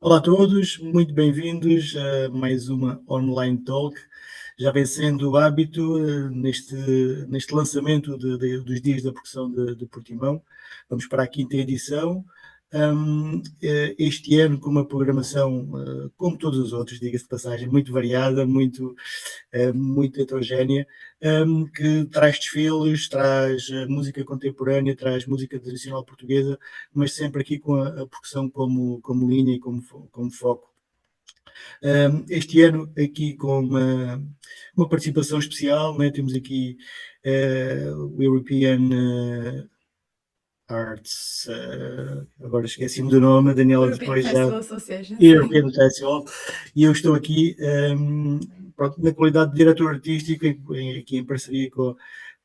Olá a todos, muito bem-vindos a mais uma online talk. Já vem sendo o hábito neste lançamento dos Dias da Percussão de Portimão. Vamos para a quinta edição. Este ano com uma programação, como todos os outros, diga-se de passagem, muito variada, muito heterogénea, que traz desfiles, traz música contemporânea, traz música tradicional portuguesa, mas sempre aqui com a percussão como linha e como foco. Este ano aqui com uma participação especial, né? Temos aqui o European Arts, agora esqueci-me do nome, a Daniela European depois Festival já... Association. European Festival, e eu estou aqui pronto, na qualidade de diretor artístico, aqui em parceria com a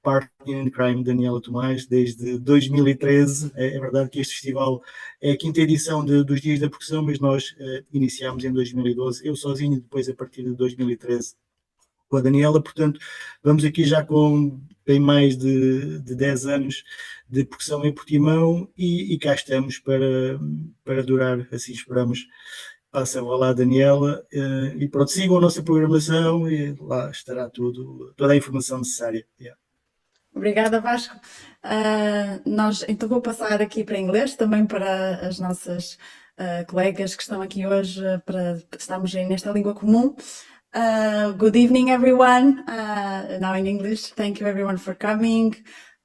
Partner in Crime Daniela Tomaz, desde 2013. É verdade que este festival é a quinta edição dos Dias da Percussão, mas nós iniciámos em 2012, eu sozinho, depois a partir de 2013 com a Daniela. Portanto, vamos aqui já com bem mais de 10 anos de percussão em Portimão e cá estamos para durar, assim esperamos. Passa lá a Daniela e pronto, sigam a nossa programação e lá estará toda a informação necessária. Yeah. Obrigada, Vasco. Então vou passar aqui para inglês também para as nossas colegas que estão aqui hoje, para estarmos nesta língua comum. Good evening, everyone. Now in English, thank you everyone for coming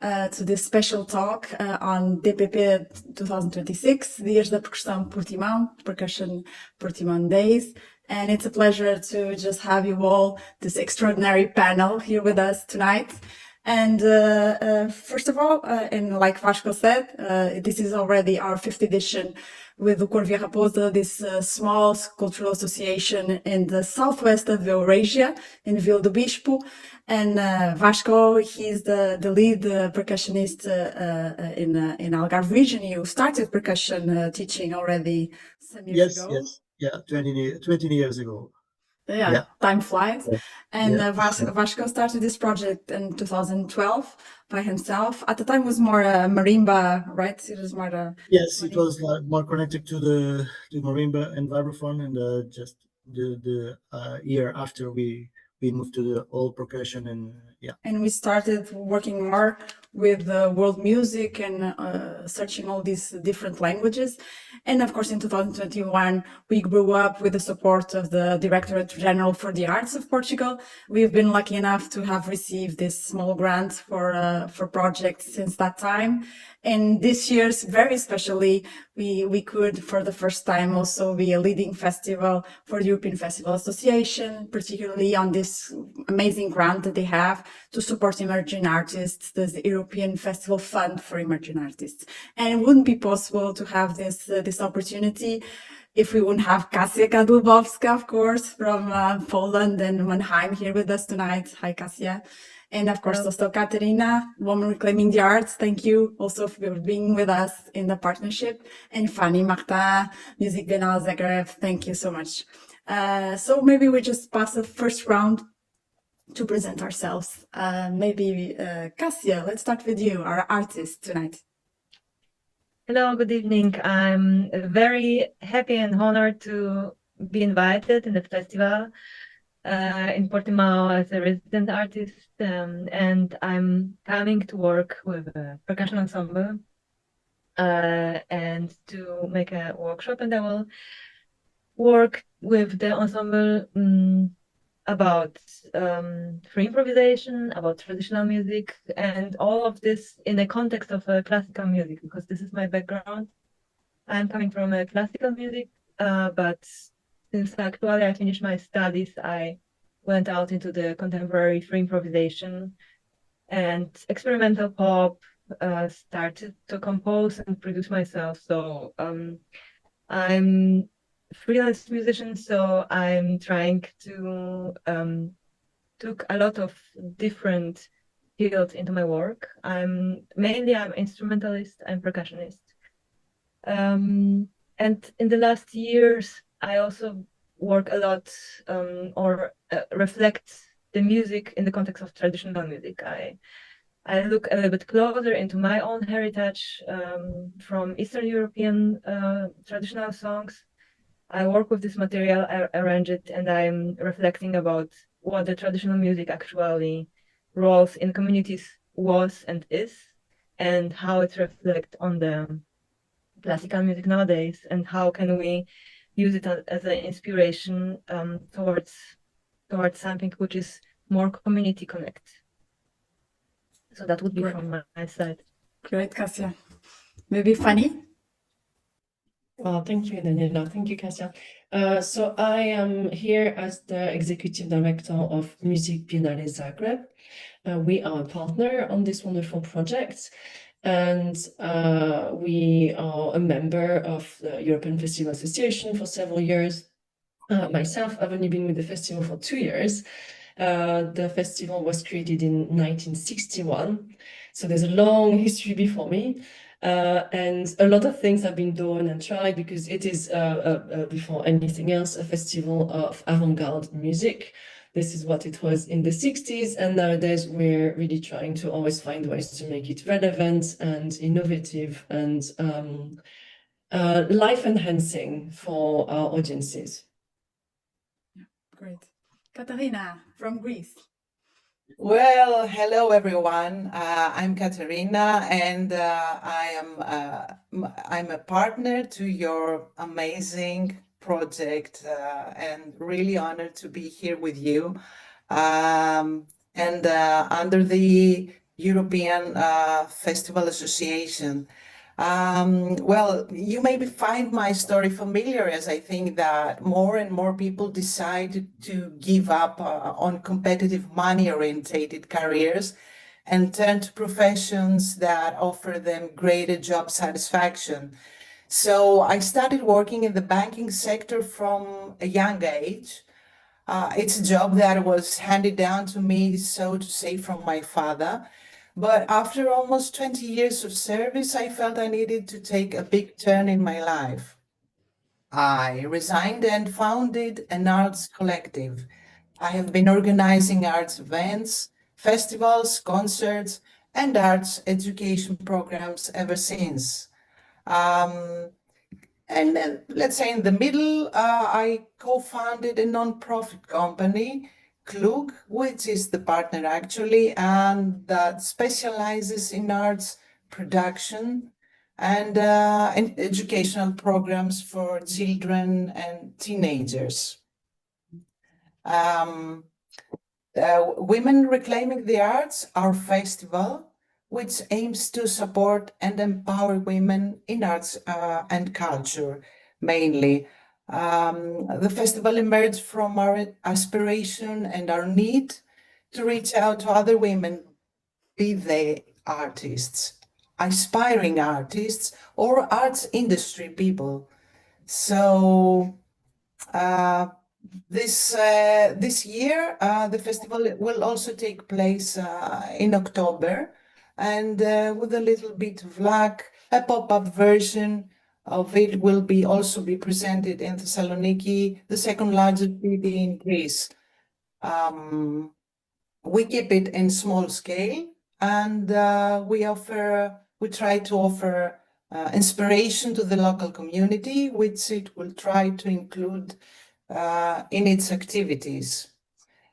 to this special talk on DPP 2026, Dias da Percussão Portimão, Percussion Portimão Days. And it's a pleasure to just have you all, this extraordinary panel here with us tonight. And first of all, and like Vasco said, this is already our 5th edition with the Corvia Raposa, this small cultural association in the southwest of Eurasia, in Vila do Bispo. And Vasco, he's the lead percussionist in Algarve region. You started percussion teaching already some years ago. Yes. Yeah, 20 years ago. Yeah, time flies. Yeah. And Yeah. Vasco started this project in 2012 by himself. At the time, it was more marimba, right? It was more. Yes, it was more connected to marimba and vibraphone, and just the year after we moved to the all percussion, and yeah. And we started working more with world music and searching all these different languages. And of course, in 2021, we grew up with the support of the Directorate General for the Arts of Portugal. We've been lucky enough to have received this small grant for projects since that time. And this year's, very especially, we could, for the first time, also be a leading festival for the European Festival Association, particularly on this amazing grant that they have to support emerging artists, the European Festival Fund for Emerging Artists. And it wouldn't be possible to have this opportunity if we wouldn't have Kasia Kadłubowska, of course, from Poland and Mannheim here with us tonight. Hi, Kasia. And of course, also Katerina, Woman Reclaiming the Arts. Thank you also for being with us in the partnership. And Fanny, Marta, Music Biennale Zagreb. Thank you so much. So maybe we just pass the first round to present ourselves. Maybe Kasia, let's start with you, our artist tonight. Hello, good evening. I'm very happy and honored to be invited in the festival in Portimão as a resident artist, and I'm coming to work with a percussion ensemble and to make a workshop, and I will work with the ensemble about free improvisation, about traditional music, and all of this in the context of classical music, because this is my background. I'm coming from classical music, but since actually I finished my studies, I went out into the contemporary free improvisation and experimental pop, started to compose and produce myself. So I'm freelance musician, so I'm trying to took a lot of different fields into my work. I'm instrumentalist, I'm percussionist. And in the last years, I also work a lot or reflect the music in the context of traditional music. I look a little bit closer into my own heritage from Eastern European traditional songs, I work with this material, I arrange it, and I'm reflecting about what the traditional music actually roles in communities was and is, and how it reflects on the classical music nowadays, and how can we use it as an inspiration towards something which is more community connect. So that would be Great. from my side. Great, Kasia. Maybe Fanny? Well, thank you, Daniela. Thank you, Kasia. So I am here as the executive director of Music Biennale Zagreb. We are a partner on this wonderful project, and we are a member of the European Festival Association for several years. Myself, I've only been with the festival for 2 years. The festival was created in 1961, so there's a long history before me. And a lot of things have been done and tried, because it is, before anything else, a festival of avant-garde music. This is what it was in the 60s, and nowadays we're really trying to always find ways to make it relevant and innovative and life-enhancing for our audiences. Great. Katerina from Greece. Well, hello everyone. I'm Katerina, and I'm a partner to your amazing project, and really honored to be here with you. And under the European Festival Association. Well, you maybe find my story familiar, as I think that more and more people decide to give up on competitive money-orientated careers and turn to professions that offer them greater job satisfaction. So I started working in the banking sector from a young age. It's a job that was handed down to me, so to say, from my father. But after almost 20 years of service, I felt I needed to take a big turn in my life. I resigned and founded an arts collective. I have been organizing arts events, festivals, concerts, and arts education programs ever since. And then, let's say in the middle, I co-founded a non-profit company, Klug, which is the partner actually, and that specializes in arts production and in educational programs for children and teenagers. Women Reclaiming the Arts, our festival, which aims to support and empower women in arts and culture, mainly. The festival emerged from our aspiration and our need to reach out to other women, be they artists, aspiring artists, or arts industry people. So this year, the festival will also take place in October, and with a little bit of luck, a pop-up version of it will also be presented in Thessaloniki, the second largest city in Greece. We keep it in small scale, and we try to offer inspiration to the local community, which it will try to include in its activities.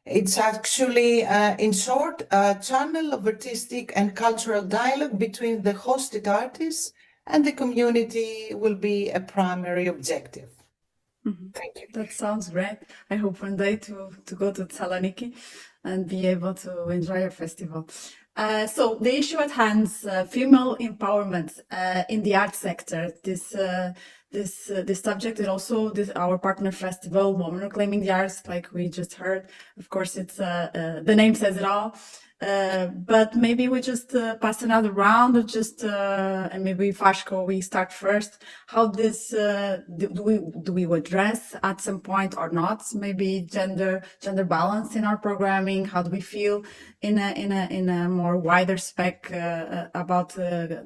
It's actually, in short, a channel of artistic and cultural dialogue between the hosted artists and the community will be a primary objective. Thank you. That sounds great. I hope one day to go to Thessaloniki and be able to enjoy your festival. So the issue at hand, female empowerment in the art sector. This subject is also our partner festival, Women Reclaiming the Arts, like we just heard. Of course, it's the name says it all. But maybe we just pass another round, or just and maybe Vasco, we start first. How this do we address at some point or not? Maybe gender balance in our programming. How do we feel in a more wider spec about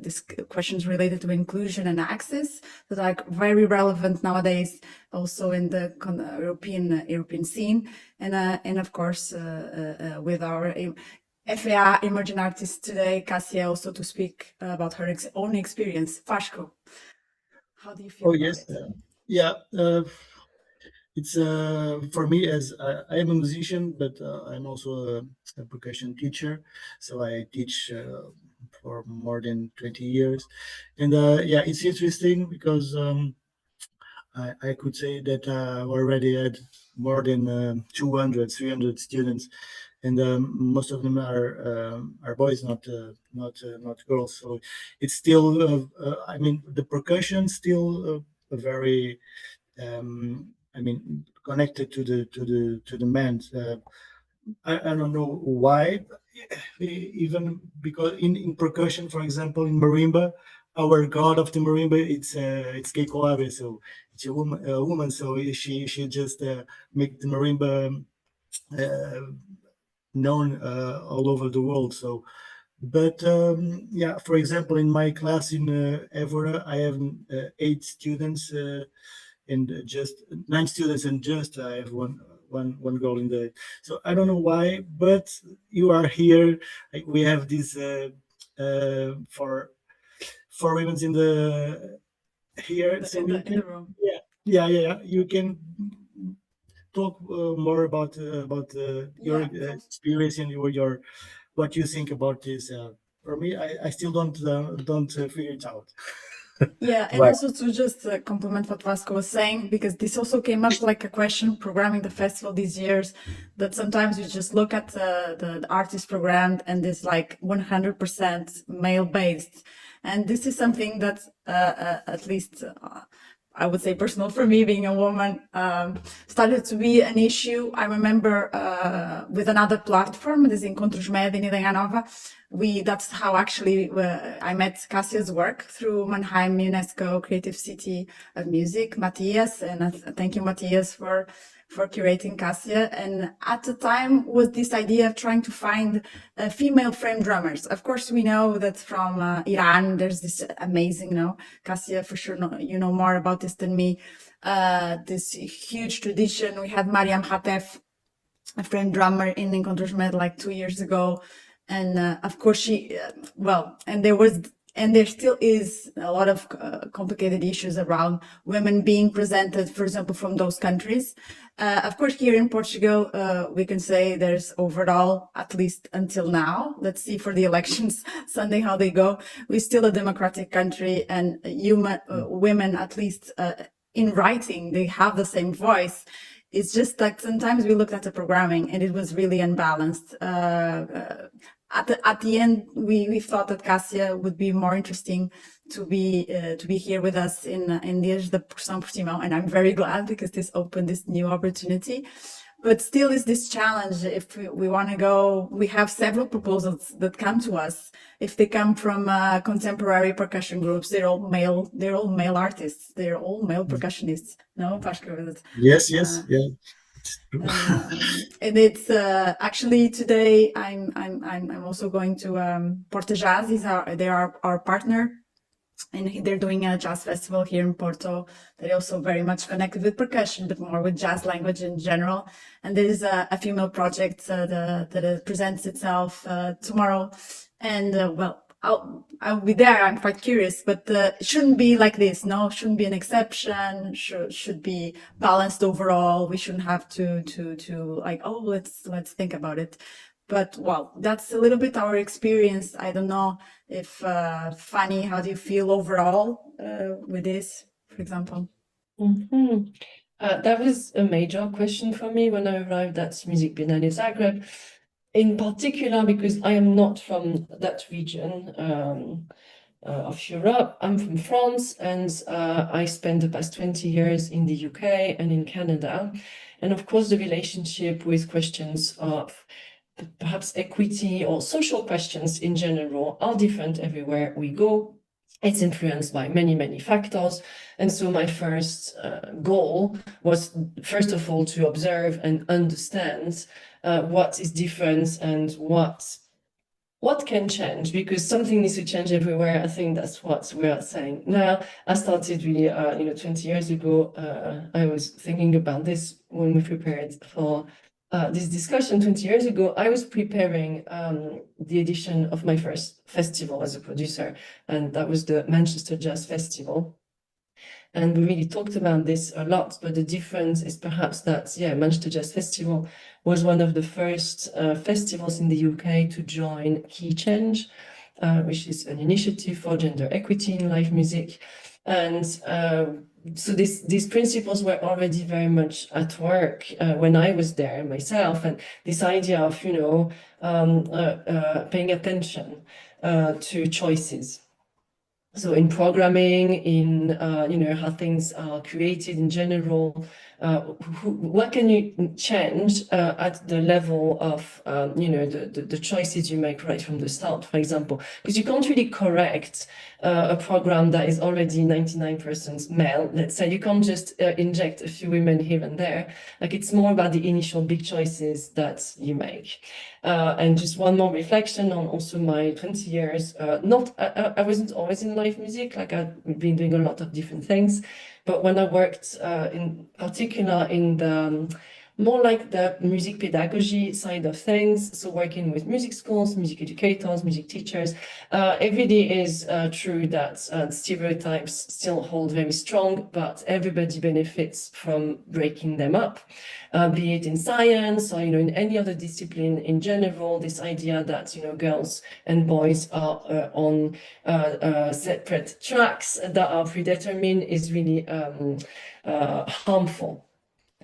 these questions related to inclusion and access that are very relevant nowadays, also in the European scene, and of course with our EFFEA emerging artists today, Kasia, also to speak about her own experience. Vasco, how do you feel? Oh, yes. Yeah. It's for me, as I am a musician, but I'm also a percussion teacher. So I teach for more than 20 years. And yeah, it's interesting because I could say that already had more than 200, 300 students, and most of them are boys, not girls. So it's still, I mean, the percussion still a very, I mean, connected to the men. I don't know why, even because in percussion, for example, in marimba, our god of the marimba, it's Keiko Abe, so it's a woman, so she just make the marimba uh, known all over the world. So, but yeah, for example, in my class in Evora, I have 8 students. And just 9 students, and just I have one girl in the. So I don't know why, but you are here. Like, we have this for women in the here, so you in can, the room. yeah. You can talk more about your Yeah. experience and your what you think about this. For me, I still don't figure it out. Yeah, and Right. also to just complement what Vasco was saying, because this also came up like a question programming the festival these years, that sometimes you just look at the artist programmed and it's like 100% male based. And this is something that at least I would say personal for me, being a woman, started to be an issue. I remember with another platform, this Encontros Med in Ideia Nova, that's how actually I met Kasia's work through Mannheim UNESCO Creative City of Music, Matthias, and thank you, Matthias, for curating Kasia. And at the time was this idea of trying to find female frame drummers. Of course, we know that from Iran, there's this amazing, Kasia, for sure, you know more about this than me, this huge tradition. We had Mariam Hatef, a frame drummer in Encontros Med like 2 years ago. And of course she, and there still is a lot of complicated issues around women being presented, for example, from those countries. Of course, here in Portugal, we can say there's overall, at least until now, let's see for the elections Sunday how they go, we're still a democratic country, and women, at least in writing, they have the same voice. It's just that sometimes we looked at the programming and it was really unbalanced. At the end, we thought that Kasia would be more interesting to be here with us in the Percussão Portimão, and I'm very glad because this opened this new opportunity. But still is this challenge. If we want to go, we have several proposals that come to us. If they come from contemporary percussion groups, they're all male artists. They're all male percussionists. No, Vasco? Yes, yeah. And it's actually today I'm also going to Porta Jazz. They are our partner, and they're doing a jazz festival here in Porto. They're also very much connected with percussion, but more with jazz language in general. And there is a female project that presents itself tomorrow. And I'll be there. I'm quite curious, but it shouldn't be like this. No, shouldn't be an exception. Should be balanced overall. We shouldn't have to like, oh, let's think about it. But well, that's a little bit our experience. I don't know if Fanny, how do you feel overall with this, for example? That was a major question for me when I arrived at Music Biennale Zagreb. In particular, because I am not from that region of Europe. I'm from France, and I spent the past 20 years in the UK and in Canada. And of course, the relationship with questions of perhaps equity or social questions in general are different everywhere we go. It's influenced by many, many factors. And so my first goal was, first of all, to observe and understand what is different and what can change, because something needs to change everywhere. I think that's what we are saying now. I started really, 20 years ago. I was thinking about this when we prepared for this discussion 20 years ago. I was preparing the edition of my first festival as a producer, and that was the Manchester Jazz Festival. And we really talked about this a lot, but the difference is perhaps that, yeah, Manchester Jazz Festival was one of the first festivals in the UK to join Key Change, which is an initiative for gender equity in live music. And so these principles were already very much at work when I was there myself. And this idea of, you know, paying attention to choices. So in programming, in you know, how things are created in general, what can you change at the level of you know, the choices you make right from the start, for example, because you can't really correct a program that is already 99% male. Let's say you can't just inject a few women here and there. Like, it's more about the initial big choices that you make. And just one more reflection on also my 20 years. I wasn't always in live music, like I've been doing a lot of different things. But when I worked in particular in the more like the music pedagogy side of things, so working with music schools, music educators, music teachers, it really is true that stereotypes still hold very strong, but everybody benefits from breaking them up, be it in science or, you know, in any other discipline in general. This idea that, you know, girls and boys are on separate tracks that are predetermined is really harmful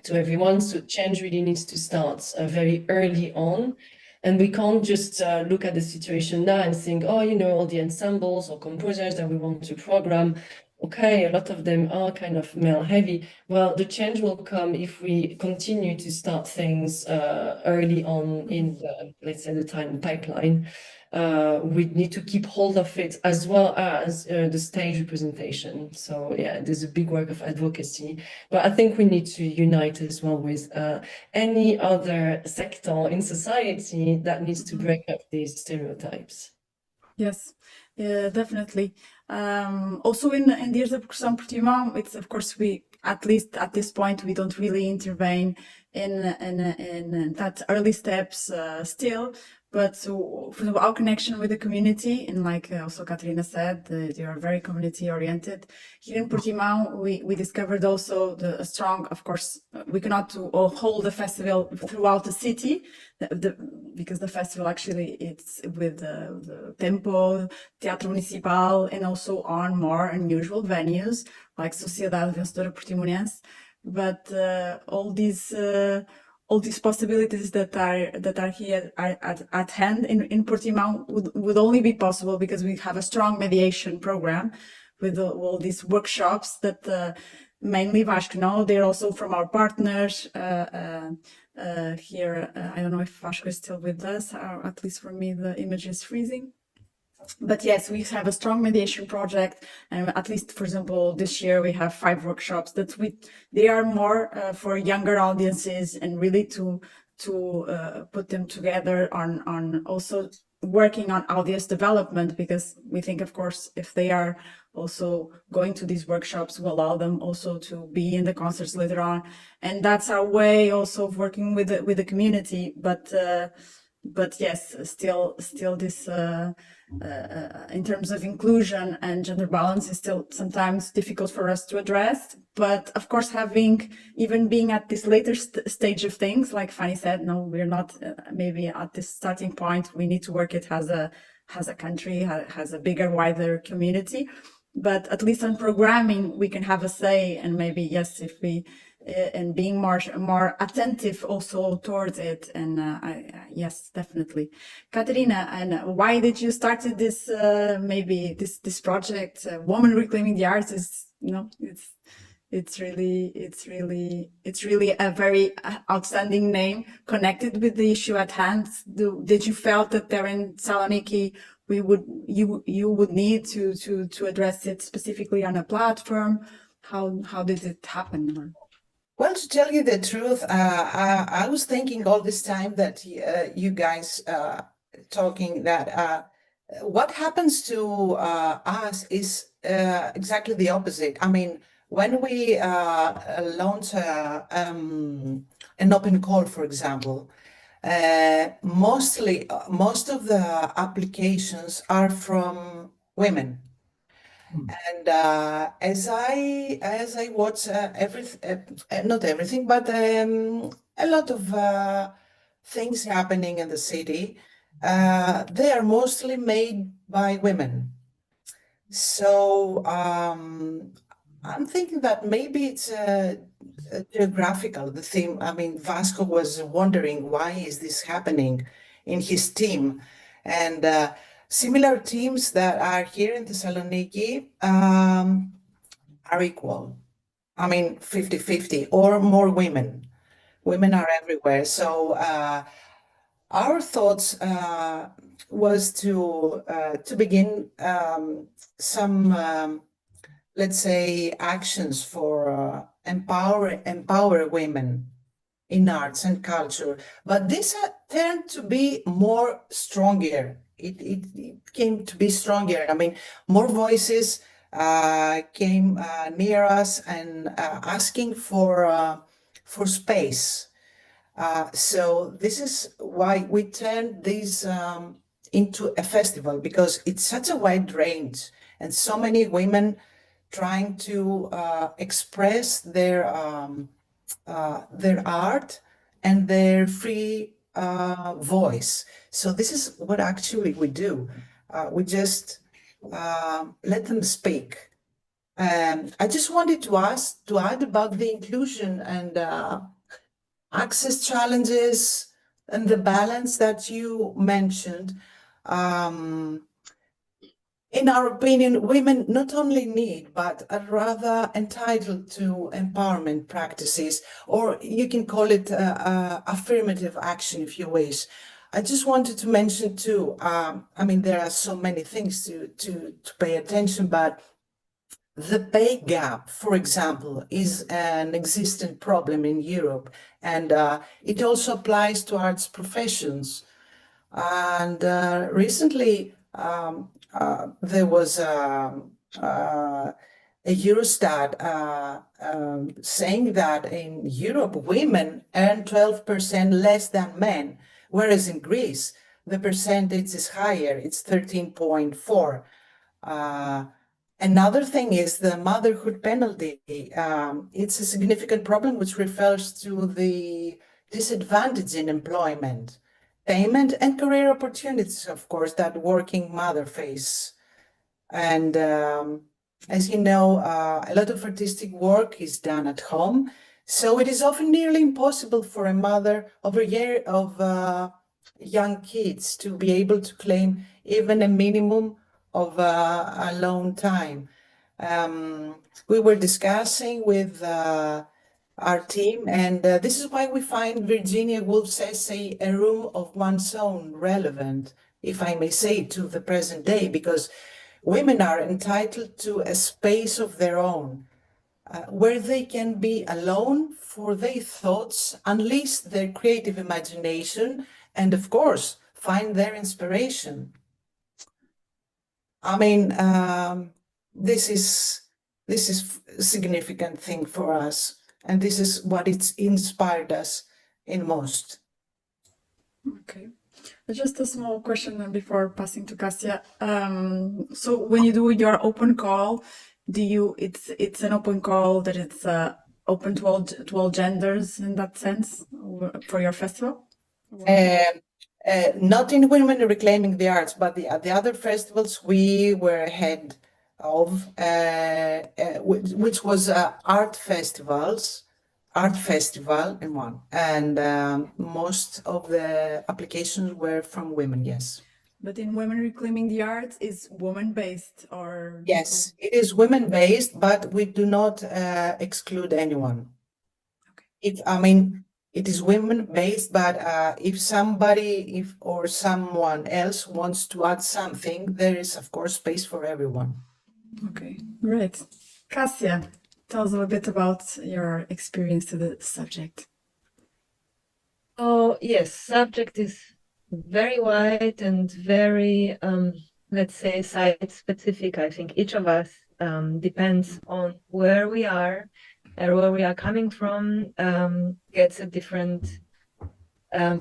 to everyone. So change really needs to start very early on. And we can't just look at the situation now and think, oh, you know, all the ensembles or composers that we want to program, okay, a lot of them are kind of male heavy. Well, the change will come if we continue to start things early on in the, let's say, the time pipeline. We need to keep hold of it, as well as the stage representation. So yeah, there's a big work of advocacy, but I think we need to unite as well with any other sector in society that needs to break up these stereotypes. Yes, definitely. Also in the Years of Percussão Portimão, it's, of course, we, at least at this point, we don't really intervene in that early steps still. But so, for example, our connection with the community, and like also Katerina said, they are very community oriented. Here in Portimão, we discovered also a strong, of course, we cannot hold the festival throughout the city, because the festival actually it's with the Tempo, Teatro Municipal, and also on more unusual venues like Sociedade Vencedora Portimonense. But all these possibilities that are here at hand in Portimão would only be possible because we have a strong mediation program with all these workshops that mainly Vasco know. They're also from our partners here. I don't know if Vasco is still with us, or at least for me the image is freezing. But yes, we have a strong mediation project, and at least, for example, this year we have 5 workshops that they are more for younger audiences, and really to put them together on also working on audience development, because we think, of course, if they are also going to these workshops, we allow them also to be in the concerts later on, and that's our way also of working with the community. But yes, still this in terms of inclusion and gender balance is still sometimes difficult for us to address. But of course, even being at this later stage of things, like Fanny said, no, we're not maybe at this starting point. We need to work it as a country, has a bigger, wider community. But at least on programming, we can have a say, and maybe yes, if we and being more attentive also towards it. And yes, definitely. Katerina, and why did you start this maybe this project, Women Reclaiming the Arts? Is, you know, it's really a very outstanding name connected with the issue at hand. Did you felt that there in Saloniki you would need to address it specifically on a platform? How did it happen? Well, to tell you the truth, I was thinking all this time that you guys talking that what happens to us is exactly the opposite. I mean, when we launch an open call, for example, most of the applications are from women. And as I watch not everything, but a lot of things happening in the city, they are mostly made by women. So I'm thinking that maybe it's geographical, the theme. I mean, Vasco was wondering why is this happening in his team, and similar teams that are here in Thessaloniki are equal. I mean, 50-50 or more women. Women are everywhere. So our thoughts was to begin some let's say actions for empower women in arts and culture, but this turned to be more stronger. It came to be stronger. I mean, more voices came near us and asking for space. So this is why we turned this into a festival, because it's such a wide range and so many women trying to express their art and their free voice. So this is what actually we do. We just let them speak. I just wanted to add about the inclusion and access challenges and the balance that you mentioned. In our opinion, women not only need, but are rather entitled to empowerment practices, or you can call it affirmative action if you wish. I just wanted to mention too, I mean, there are so many things to pay attention, but the pay gap, for example, is an existent problem in Europe, and it also applies to arts professions. And recently, there was a Eurostat saying that in Europe, women earn 12% less than men, whereas in Greece, the percentage is higher, it's 13.4. Another thing is the motherhood penalty. It's a significant problem which refers to the disadvantage in employment, payment, and career opportunities, of course, that working mother face. And as you know, a lot of artistic work is done at home, so it is often nearly impossible for a mother of young kids to be able to claim even a minimum of alone time. We were discussing with our team, and this is why we find Virginia Woolf's essay, A Room of One's Own, relevant, if I may say, to the present day, because women are entitled to a space of their own, where they can be alone for their thoughts, unleash their creative imagination, and of course, find their inspiration. I mean, this is a significant thing for us, and this is what it's inspired us in most. Okay. Just a small question before passing to Kasia. So when you do your open call, it's an open call that it's open to all genders in that sense for your festival? Not in Women Reclaiming the Arts, but the other festivals we were ahead of, which was art festival in one, and most of the applications were from women. Yes. But in Women Reclaiming the Arts, is woman-based or? Yes, it is women-based, but we do not exclude anyone. Okay. It is women-based, but if someone else wants to add something, there is, of course, space for everyone. Okay, great. Kasia, tell us a little bit about your experience to the subject. Oh, yes, subject is very wide and very, let's say, site-specific. I think each of us depends on where we are and where we are coming from, gets a different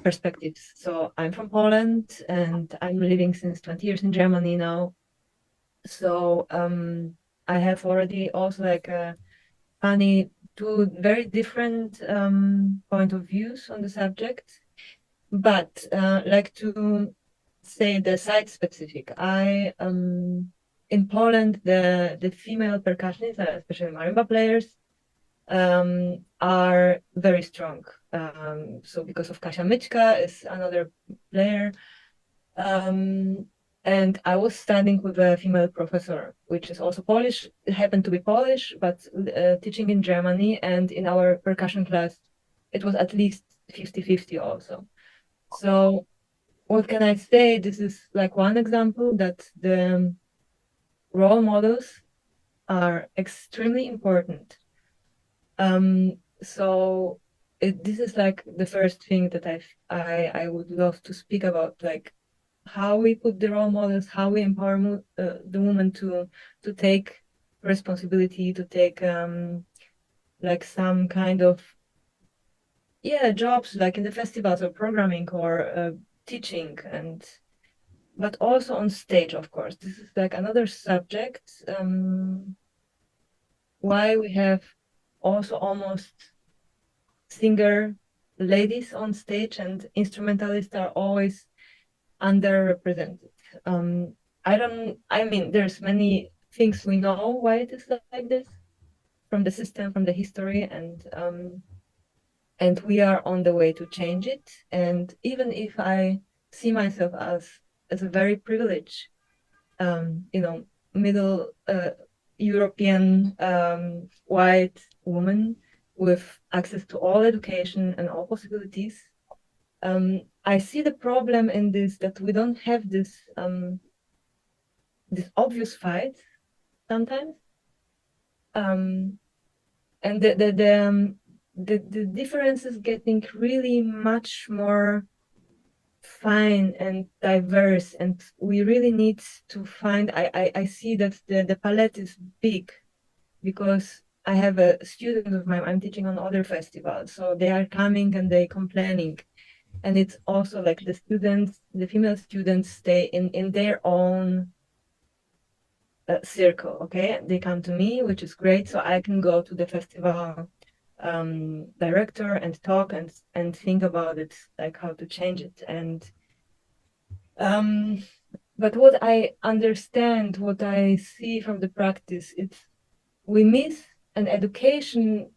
perspectives. So I'm from Poland and I'm living since 20 years in Germany now. So I have already also like Fanny, two very different point of views on the subject, but like to say the site specific. I in Poland the female percussionists, especially marimba players, are very strong. So because of Kasia is another player. And I was studying with a female professor, which is also Polish. It happened to be Polish, but teaching in Germany. And in our percussion class, it was at least 50-50 also. So what can I say? This is like one example that the role models are extremely important. So this is like the first thing that I would love to speak about, like how we put the role models, how we empower the woman to take responsibility, to take like some kind of jobs like in the festivals or programming or teaching, but also on stage, of course. This is like another subject. Why we have also almost singer ladies on stage and instrumentalists are always underrepresented. I mean, there's many things we know why it is like this from the system, from the history, and we are on the way to change it. And even if I see myself as a very privileged, middle European white woman with access to all education and all possibilities, I see the problem in this, that we don't have this this obvious fight sometimes, and the difference is getting really much more fine and diverse, and we really need to find. I see that the palette is big, because I have a student of mine. I'm teaching on other festivals, so they are coming and they complaining. And it's also like the students, the female students stay in their own circle, okay? They come to me, which is great, so I can go to the festival director and talk and think about it, like how to change it. And but what I understand, what I see from the practice, it's we miss an education,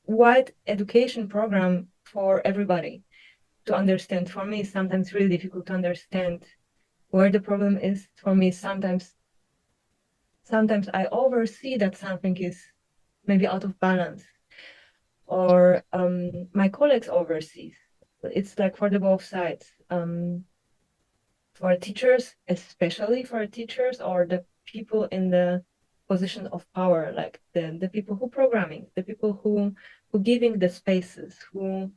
wide education program for everybody to understand. For me, it's sometimes really difficult to understand where the problem is. For me, sometimes I oversee that something is maybe out of balance, or my colleagues overseas. It's like for the both sides. For teachers, especially for teachers or the people in the position of power, like the people who programming, the people who giving the spaces, who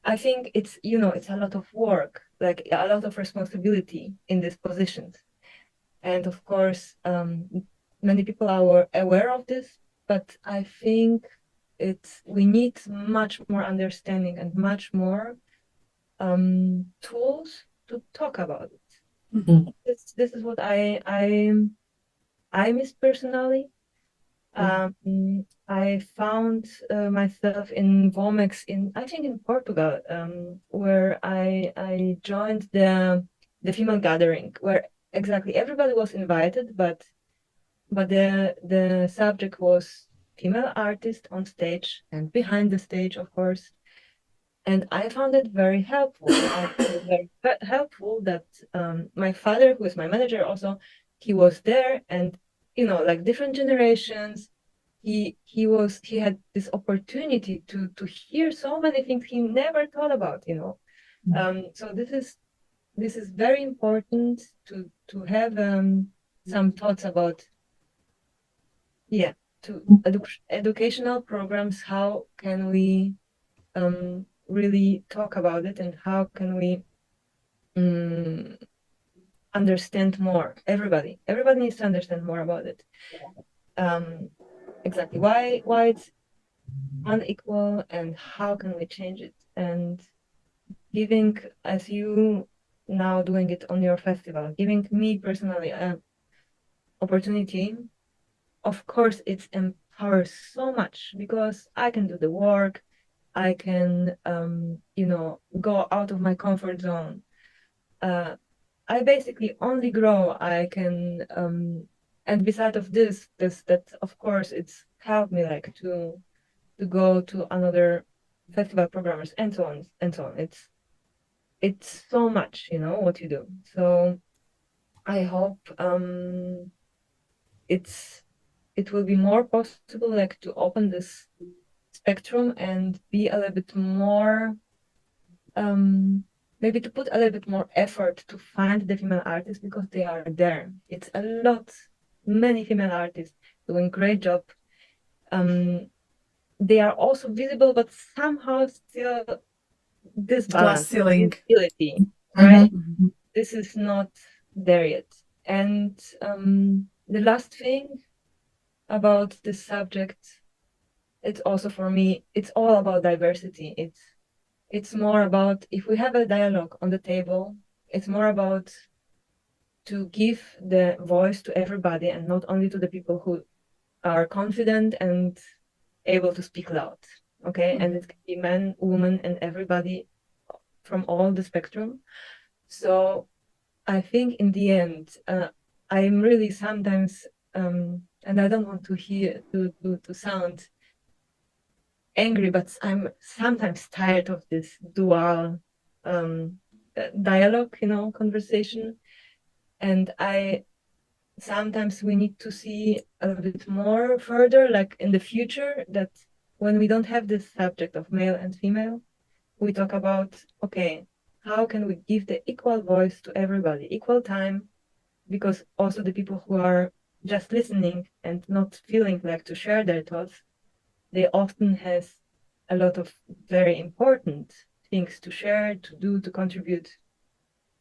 I think it's it's a lot of work, like a lot of responsibility in these positions. And of course, many people are aware of this, but I think we need much more understanding and much more tools to talk about it. Mhm. This is what I miss personally. I found myself in Vomex I think in Portugal, where I joined the female gathering, where exactly everybody was invited, but the subject was female artist on stage and behind the stage, of course. And I found it very helpful. I found it very helpful that my father, who is my manager also, he was there, and like different generations, he had this opportunity to hear so many things he never thought about. So this is very important to have some thoughts about to educational programs. How can we really talk about it, and how can we understand more? Everybody needs to understand more about it. Exactly why it's unequal, and how can we change it? And giving, as you now doing it on your festival, giving me personally an opportunity. Of course, it empowers so much because I can do the work, I can, you know, go out of my comfort zone. I basically only grow. I can, and beside of this, that of course it's helped me like to go to another festival programmers and so on and so on. It's so much, you know, what you do. So I hope it will be more possible like to open this spectrum and be a little bit more maybe to put a little bit more effort to find the female artists because they are there. It's a lot, many female artists doing great job. They are also visible, but somehow still this balance, ceiling. visibility, right? This is not there yet. And the last thing about this subject, it's also for me, it's all about diversity. It's more about, if we have a dialogue on the table, it's more about to give the voice to everybody and not only to the people who are confident and able to speak loud, okay? And it can be men, women, and everybody from all the spectrum. So I think in the end, I'm really sometimes, and I don't want to hear, to sound angry, but I'm sometimes tired of this dual dialogue, you know, conversation. And sometimes we need to see a little bit more further, like in the future, that when we don't have this subject of male and female, we talk about, okay, how can we give the equal voice to everybody, equal time, because also the people who are just listening and not feeling like to share their thoughts, they often have a lot of very important things to share, to do, to contribute,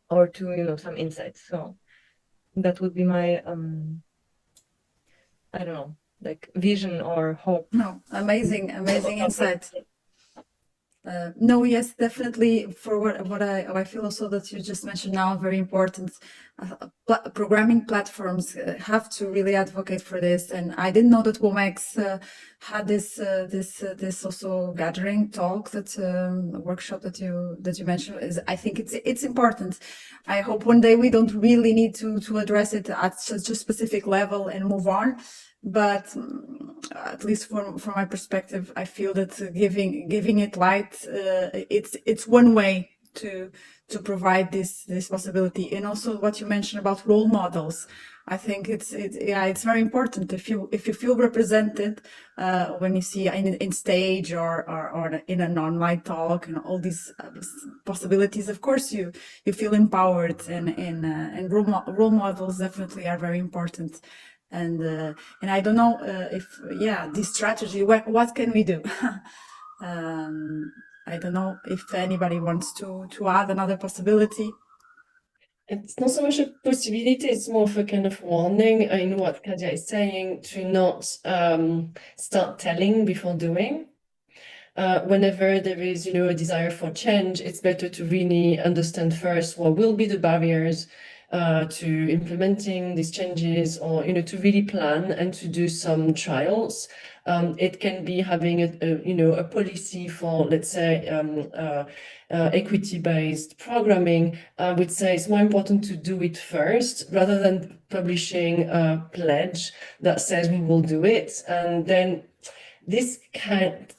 or to, you know, some insights. So that would be my, I don't know, like vision or hope. No, amazing insight. No, yes, definitely. For what I feel also that you just mentioned now, very important. Programming platforms have to really advocate for this. And I didn't know that WOMEX had this also gathering talk, that workshop that you mentioned. I think it's important. I hope one day we don't really need to address it at such a specific level and move on. But at least from my perspective, I feel that giving it light, it's one way to provide this possibility. And also what you mentioned about role models, I think it's very important. If you feel represented when you see in stage or in an online talk and all these possibilities, of course you feel empowered, and role models definitely are very important. And I don't know if this strategy, what can we do? I don't know if anybody wants to add another possibility. It's not so much a possibility, it's more of a kind of warning in what Kasia is saying, to not start telling before doing. Whenever there is, you know, a desire for change, it's better to really understand first what will be the barriers to implementing these changes, or, you know, to really plan and to do some trials. It can be having a policy for, let's say, equity-based programming. I would say it's more important to do it first rather than publishing a pledge that says we will do it, and then this can't.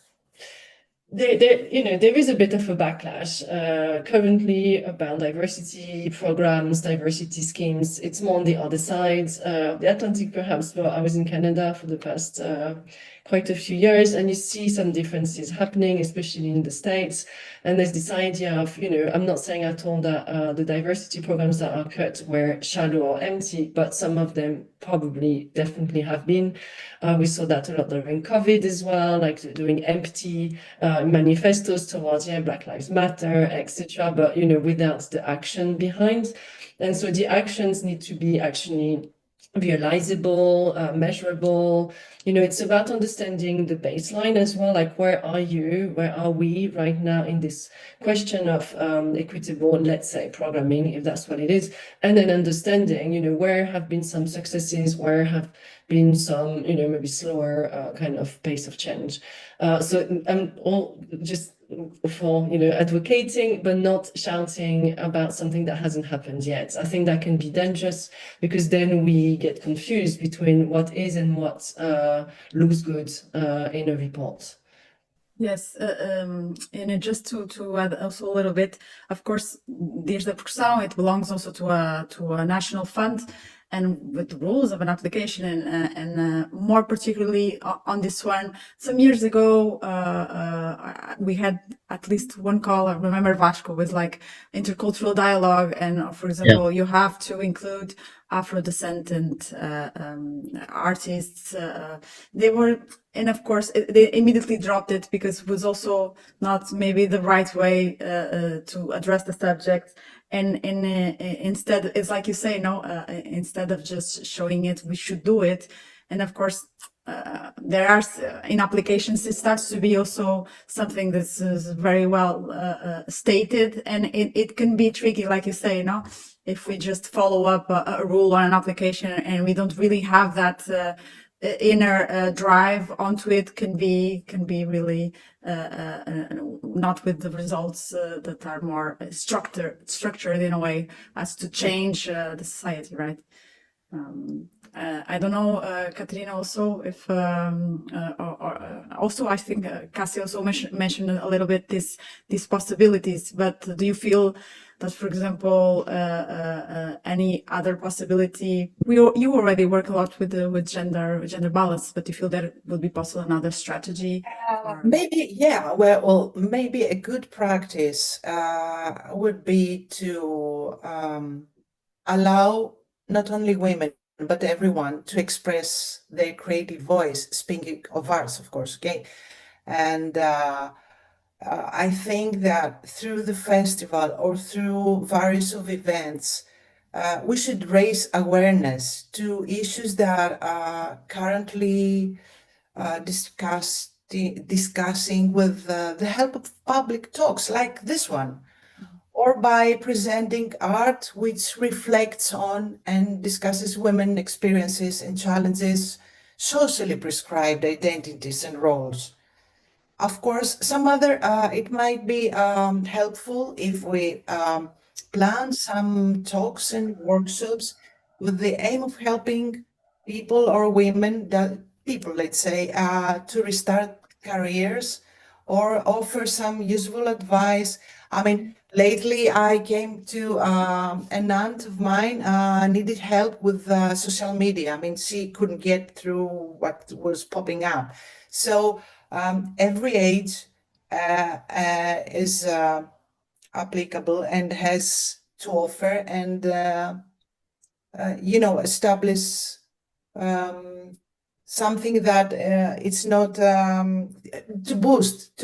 There is a bit of a backlash currently about diversity programs, diversity schemes. It's more on the other side, the Atlantic perhaps, but I was in Canada for the past quite a few years, and you see some differences happening, especially in the States. And there's this idea of, you know, I'm not saying at all that the diversity programs that are cut were shallow or empty, but some of them probably definitely have been. We saw that a lot during COVID as well, like doing empty manifestos towards Black Lives Matter, etc., but, you know, without the action behind. And so the actions need to be actually realizable, measurable. It's about understanding the baseline as well, like where are we right now in this question of equitable, let's say, programming, if that's what it is, and then understanding, where have been some successes, where have been some, maybe slower kind of pace of change. So I'm all just for advocating but not shouting about something that hasn't happened yet. I think that can be dangerous because then we get confused between what is and what looks good in a report. Yes, and just to add also a little bit, of course, there's the Percussão. It belongs also to a national fund, and with the rules of an application, and more particularly on this one. Some years ago, we had at least one call. I remember Vasco was like intercultural dialogue, and for example, you have to include Afro-descendant artists. They were, and of course, they immediately dropped it because it was also not maybe the right way to address the subject. And instead, it's like you say, no, instead of just showing it, we should do it. And of course, there are, in applications, it starts to be also something that's very well stated, and it can be tricky, like you say, no? If we just follow up a rule on an application and we don't really have that inner drive onto it, can be really not with the results that are more structured in a way as to change the society, right? I don't know, Katerina, also if also I think Kasia also mentioned a little bit these possibilities, but do you feel that, for example, any other possibility? You already work a lot with gender balance, but do you feel that it would be possible another strategy? Maybe, yeah. Well, maybe a good practice would be to allow not only women but everyone to express their creative voice. Speaking of arts, of course, okay, and. I think that through the festival or through various of events, we should raise awareness to issues that are currently discussing with the help of public talks like this one, or by presenting art which reflects on and discusses women experiences and challenges, socially prescribed identities and roles. Of course, some other, it might be helpful if we plan some talks and workshops with the aim of helping people or women, people, let's say, to restart careers or offer some useful advice. I mean, lately I came to an aunt of mine needed help with social media. I mean, she couldn't get through what was popping up. So every age is applicable and has to offer and establish something that it's not to boost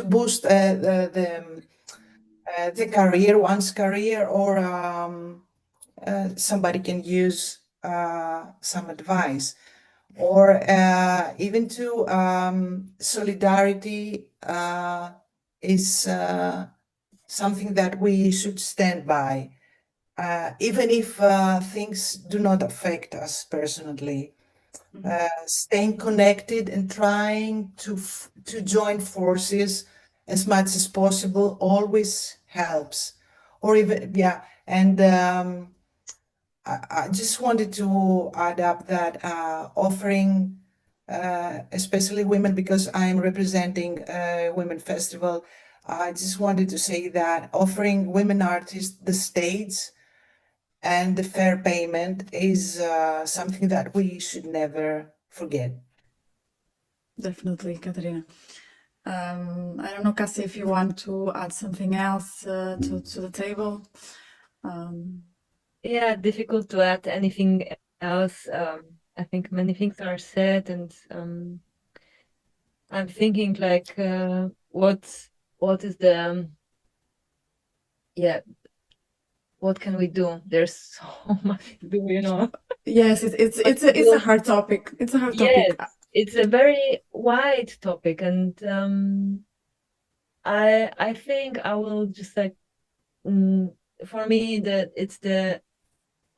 the career, one's career, or somebody can use some advice. Or even to solidarity is something that we should stand by, even if things do not affect us personally. Staying connected and trying to join forces as much as possible always helps. Or even, yeah, and I just wanted to add up that offering, especially women, because I'm representing a women festival, I just wanted to say that offering women artists the stage and the fair payment is something that we should never forget. Definitely, Katerina. I don't know, Kasia, if you want to add something else to the table. Yeah, difficult to add anything else. I think many things are said, and I'm thinking like, what is the what can we do? There's so much to do, you know. Yes, it's a hard topic. It's a hard topic. Yes, it's a very wide topic, and I think I will just like for me that it's the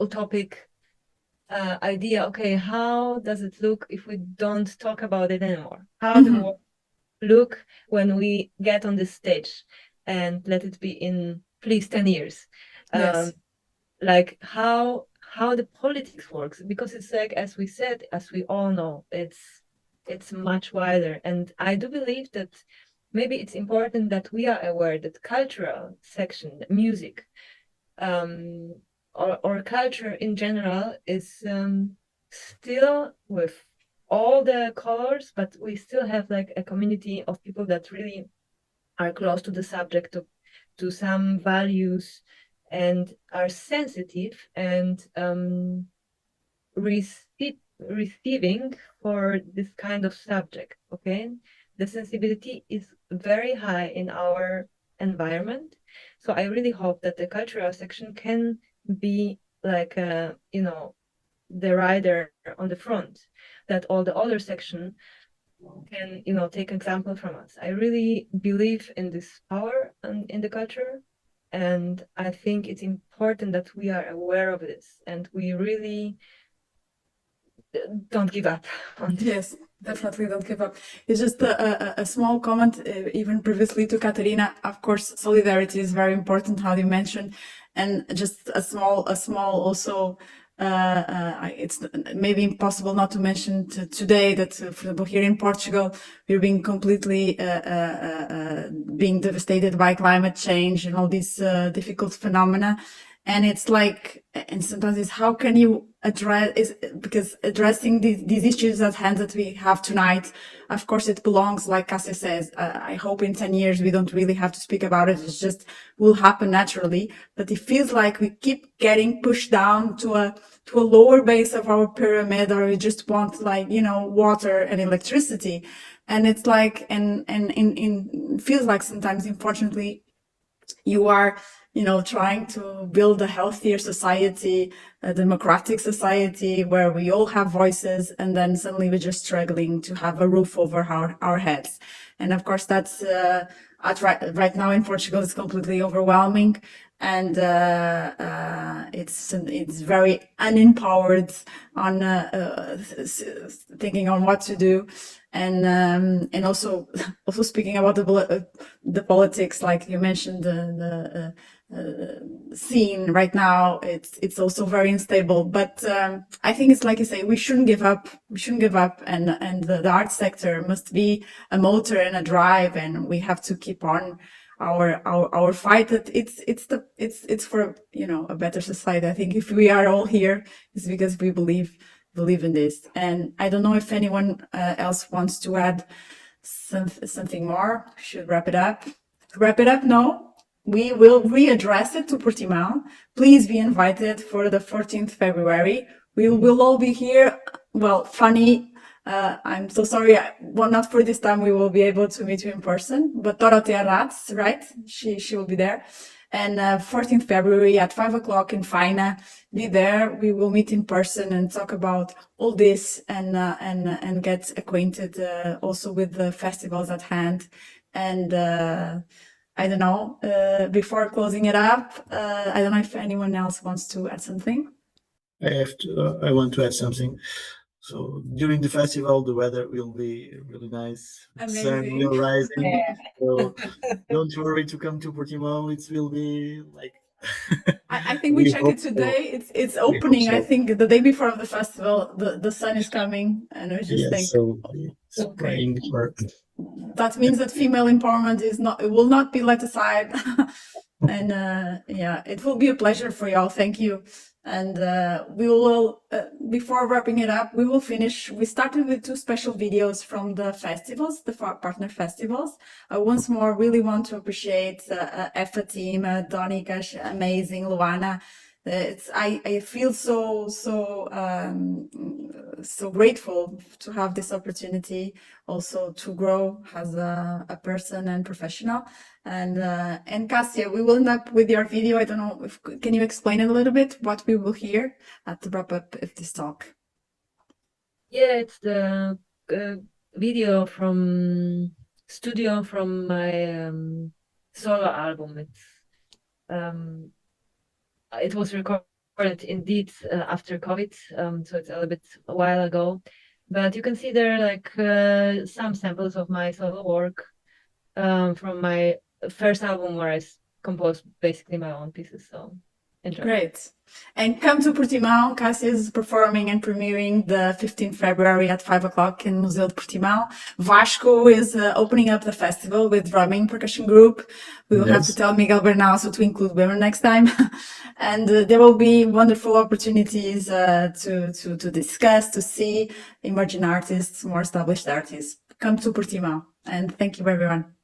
utopic idea. Okay, how does it look if we don't talk about it anymore? How do we look when we get on this stage, and let it be in please 10 years? Yes. Like how the politics works, because it's like, as we said, as we all know, it's much wider. And I do believe that maybe it's important that we are aware that cultural section, music, or culture in general is still with all the colors, but we still have like a community of people that really are close to the subject, to some values, and are sensitive and receiving for this kind of subject. Okay, the sensibility is very high in our environment, so I really hope that the cultural section can be like you know, the rider on the front, that all the other section can, you know, take example from us. I really believe in this power and in the culture, and I think it's important that we are aware of this and we really don't give up on this. Yes, definitely don't give up. It's just a small comment, even previously to Katerina. Of course, solidarity is very important, how you mentioned, and just a small also. It's maybe impossible not to mention today that, for example, here in Portugal, we're being completely being devastated by climate change and all these difficult phenomena. And it's like, and sometimes it's how can you address, because addressing these issues at hand that we have tonight, of course, it belongs, like Kasia says, I hope in 10 years we don't really have to speak about it. It's just will happen naturally. But it feels like we keep getting pushed down to a lower base of our pyramid, or we just want, like, you know, water and electricity. And it's like, and feels like sometimes, unfortunately, you are, you know, trying to build a healthier society, a democratic society where we all have voices, and then suddenly we're just struggling to have a roof over our heads. And of course, that's right now in Portugal, it's completely overwhelming, and it's very unempowered on thinking on what to do. And also speaking about the politics, like you mentioned, the scene right now, it's also very unstable. But I think it's like you say, we shouldn't give up. And the art sector must be a motor and a drive, and we have to keep on our fight. That it's for, you know, a better society. I think if we are all here, it's because we believe in this. And I don't know if anyone else wants to add something more. Should wrap it up. No, we will readdress it to Portimão. Please be invited for the 14th February. We will all be here. Well, Fanny, I'm so sorry. Well, not for this time. We will be able to meet you in person, but Dorothea Ratz, right? She will be there. And 14th February at 5 o'clock in Fanny, be there. We will meet in person and talk about all this, and get acquainted also with the festivals at hand. And I don't know, before closing it up, I don't know if anyone else wants to add something. I want to add something. So during the festival, the weather will be really nice. Sun will rise. So don't worry to come to Portimão. It will be like. I think we checked it today. So. It's opening. So. I think the day before the festival, the sun is coming, and we just think. So it's praying for. That means that female empowerment it will not be let aside. And it will be a pleasure for y'all. Thank you. And we will, before wrapping it up, we started with 2 special videos from the festivals, the partner festivals. Once more, really want to appreciate EFFEA team, Donika, amazing, Luana. I feel so so grateful to have this opportunity also to grow as a person and professional. And Kasia, we will end up with your video. I don't know if can you explain it a little bit what we will hear at the wrap up of this talk? Yeah, it's the video from studio from my solo album. It was recorded indeed after COVID, so it's a little bit a while ago. But you can see there like some samples of my solo work from my first album where I composed basically my own pieces. So enjoy. Great. And come to Portimão. Kasia is performing and premiering the 15th February at 5 o'clock in Museu de Portimão. Vasco is opening up the festival with Drumming Percussion Group. We will have to tell Miguel Bernal to include women next time. And there will be wonderful opportunities to discuss, to see emerging artists, more established artists. Come to Portimão. And thank you, everyone.